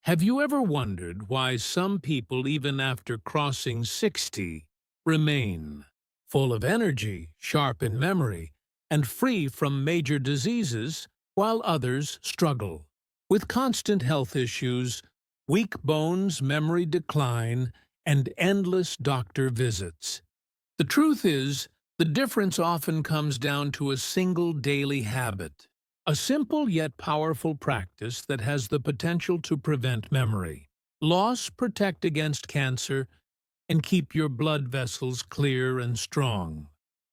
Have you ever wondered why some people, even after crossing 60, remain full of energy, sharp in memory, and free from major diseases, while others struggle with constant health issues, weak bones, memory decline, and endless doctor visits? The truth is, the difference often comes down to a single daily habit, a simple yet powerful practice that has the potential to prevent memory loss, protect against cancer, and keep your blood vessels clear and strong.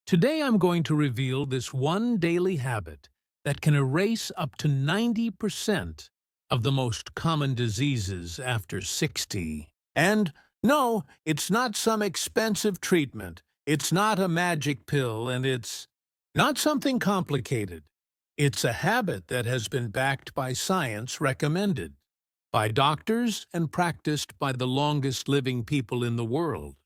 Today I'm going to reveal this one daily habit that can erase up to 90% of the most common diseases after 60. And no, it's not some expensive treatment. It's not a magic pill, and it's not something complicated. It's a habit that has been backed by science, recommended by doctors, and practiced by the longest living people in the world.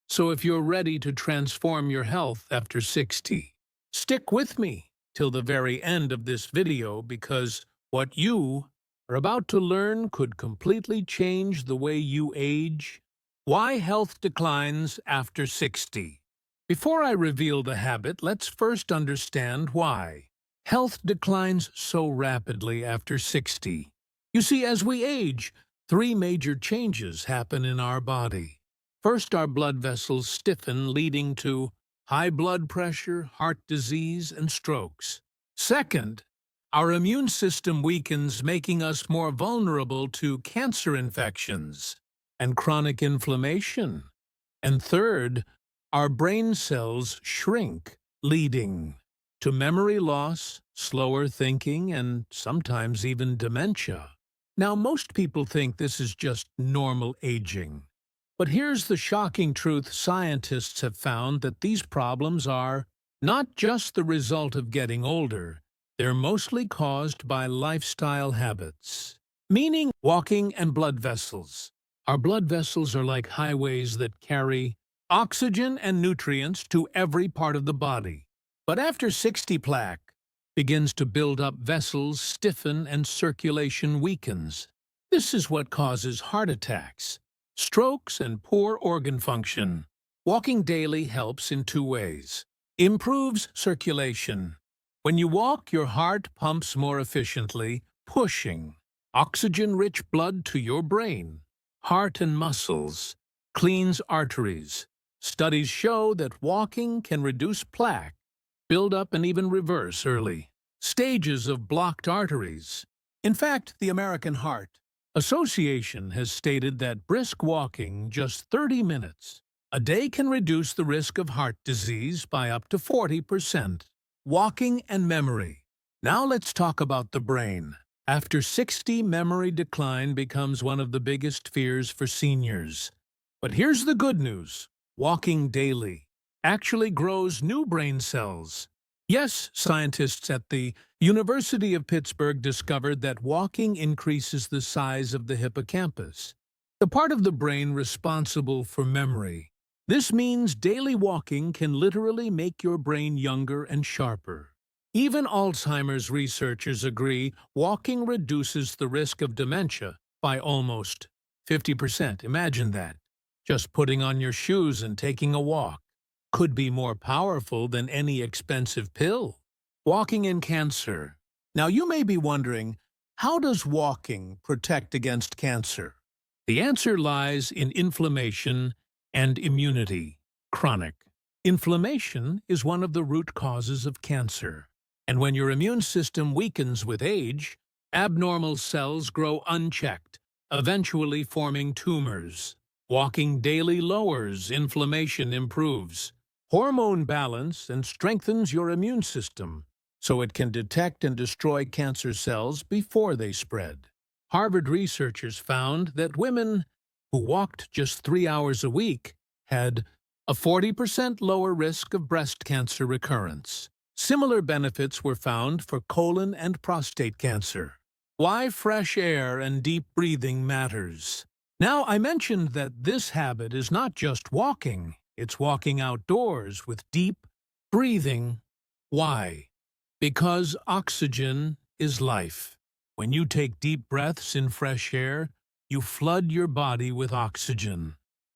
So if you're ready to transform your health after 60, stick with me till the very end of this video, because what you are about to learn could completely change the way you age. Why health declines after 60. Before I reveal the habit, let's first understand why health declines so rapidly after 60. You see, as we age, three major changes happen in our body. First, our blood vessels stiffen, leading to high blood pressure, heart disease, and strokes. Second, our immune system weakens, making us more vulnerable to cancer infections and chronic inflammation. And third, our brain cells shrink, leading to memory loss, slower thinking, and sometimes even dementia. Now, most people think this is just normal aging. But here's the shocking truth: scientists have found that these problems are not just the result of getting older, they're mostly caused by lifestyle habits. Meaning, walking and blood vessels. Our blood vessels are like highways that carry oxygen and nutrients to every part of the body. But after 60, plaque begins to build up, vessels stiffen, and circulation weakens. This is what causes heart attacks, strokes, and poor organ function. Walking daily helps in two ways. Improves circulation. When you walk, your heart pumps more efficiently, pushing oxygen-rich blood to your brain, heart, and muscles. Cleans arteries. Studies show that walking can reduce plaque, build up, and even reverse early stages of blocked arteries. In fact, the American Heart Association has stated that brisk walking, just 30 minutes a day, can reduce the risk of heart disease by up to 40%. Walking and memory. Now let's talk about the brain. After 60, memory decline becomes one of the biggest fears for seniors. But here's the good news: walking daily actually grows new brain cells. Yes, scientists at the University of Pittsburgh discovered that walking increases the size of the hippocampus, the part of the brain responsible for memory. This means daily walking can literally make your brain younger and sharper. Even Alzheimer's researchers agree walking reduces the risk of dementia by almost 50%. Imagine that. Just putting on your shoes and taking a walk could be more powerful than any expensive pill. Walking and cancer. Now you may be wondering, how does walking protect against cancer? The answer lies in inflammation and immunity. Chronic inflammation is one of the root causes of cancer. And when your immune system weakens with age, abnormal cells grow unchecked, eventually forming tumors. Walking daily lowers inflammation, improves hormone balance, and strengthens your immune system, so it can detect and destroy cancer cells before they spread. Harvard researchers found that women who walked just 3 hours a week had a 40% lower risk of breast cancer recurrence. Similar benefits were found for colon and prostate cancer. Why fresh air and deep breathing matters. Now, I mentioned that this habit is not just walking, it's walking outdoors with deep breathing. Why? Because oxygen is life. When you take deep breaths in fresh air, you flood your body with oxygen.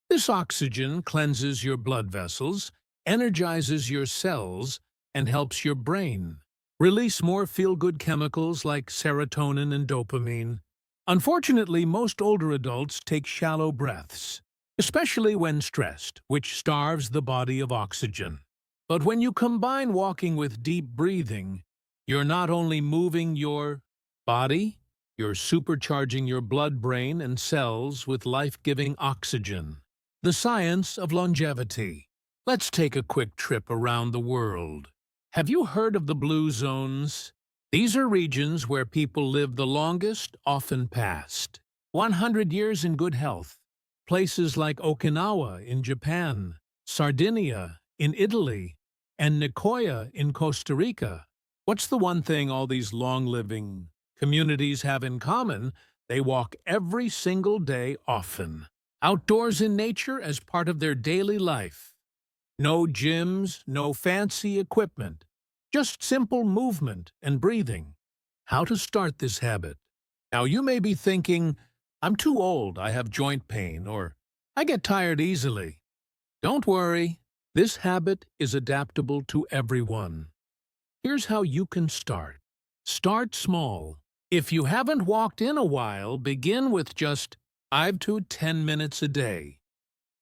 This oxygen cleanses your blood vessels, energizes your cells, and helps your brain release more feel-good chemicals like serotonin and dopamine. Unfortunately, most older adults take shallow breaths, especially when stressed, which starves the body of oxygen. But when you combine walking with deep breathing, you're not only moving your body, you're supercharging your blood, brain, and cells with life-giving oxygen. The science of longevity. Let's take a quick trip around the world. Have you heard of the blue zones? These are regions where people live the longest, often past 100 years in good health. Places like Okinawa in Japan, Sardinia in Italy, and Nicoya in Costa Rica. What's the one thing all these long-living communities have in common? They walk every single day often. Outdoors in nature as part of their daily life. No gyms, no fancy equipment, just simple movement and breathing. How to start this habit? Now you may be thinking, I'm too old, I have joint pain, or I get tired easily. Don't worry, this habit is adaptable to everyone. Here's how you can start. Start small. If you haven't walked in a while, begin with just 5 to 10 minutes a day.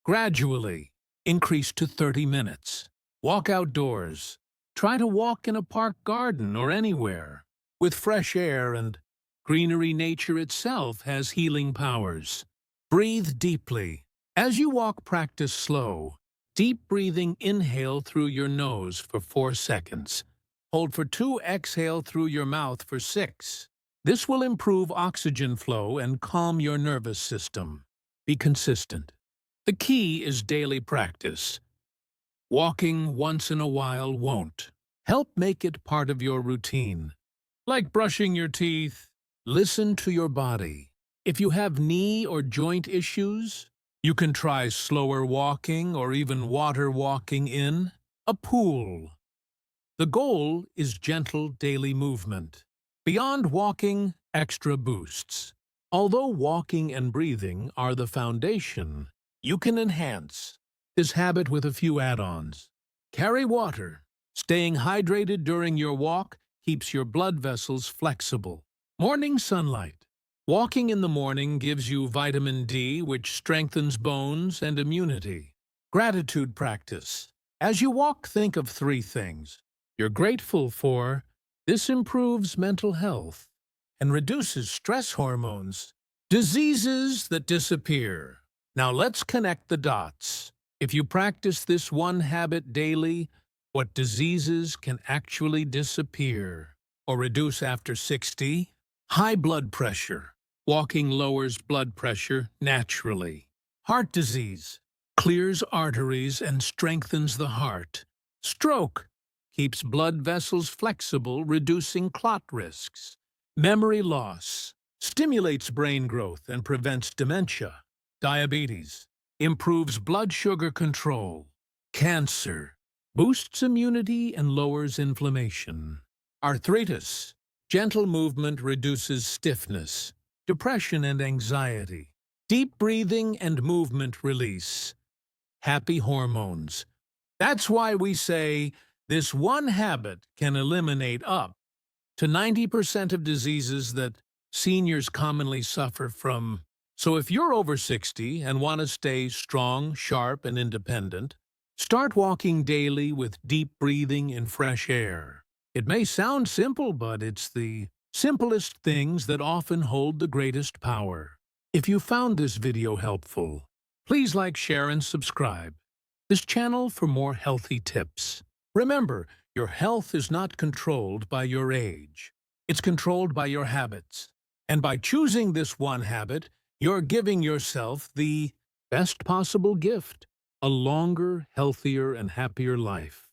Gradually, increase to 30 minutes. Walk outdoors. Try to walk in a park, garden, or anywhere. With fresh air and greenery, nature itself has healing powers. Breathe deeply. As you walk, practice slow. Deep breathing, inhale through your nose for 4 seconds. Hold for 2, exhale through your mouth for 6. This will improve oxygen flow and calm your nervous system. Be consistent. The key is daily practice. Walking once in a while won't. Help make it part of your routine. Like brushing your teeth, listen to your body. If you have knee or joint issues, you can try slower walking or even water walking in a pool. The goal is gentle daily movement. Beyond walking, extra boosts. Although walking and breathing are the foundation, you can enhance this habit with a few add-ons. Carry water. Staying hydrated during your walk keeps your blood vessels flexible. Morning sunlight. Walking in the morning gives you vitamin D, which strengthens bones and immunity. Gratitude practice. As you walk, think of 3 things you're grateful for. This improves mental health and reduces stress hormones. Diseases that disappear. Now let's connect the dots. If you practice this one habit daily, what diseases can actually disappear or reduce after 60? High blood pressure. Walking lowers blood pressure naturally. Heart disease. Clears arteries and strengthens the heart. Stroke. Keeps blood vessels flexible, reducing clot risks. Memory loss. Stimulates brain growth and prevents dementia. Diabetes. Improves blood sugar control. Cancer. Boosts immunity and lowers inflammation. Arthritis. Gentle movement reduces stiffness, depression and anxiety. Deep breathing and movement release happy hormones. That's why we say this one habit can eliminate up to 90% of diseases that seniors commonly suffer from. So if you're over 60 and want to stay strong, sharp, and independent, start walking daily with deep breathing in fresh air. It may sound simple, but it's the simplest things that often hold the greatest power. If you found this video helpful, please like, share, and subscribe this channel for more healthy tips. Remember, your health is not controlled by your age. It's controlled by your habits. And by choosing this one habit, you're giving yourself the best possible gift, a longer, healthier, and happier life.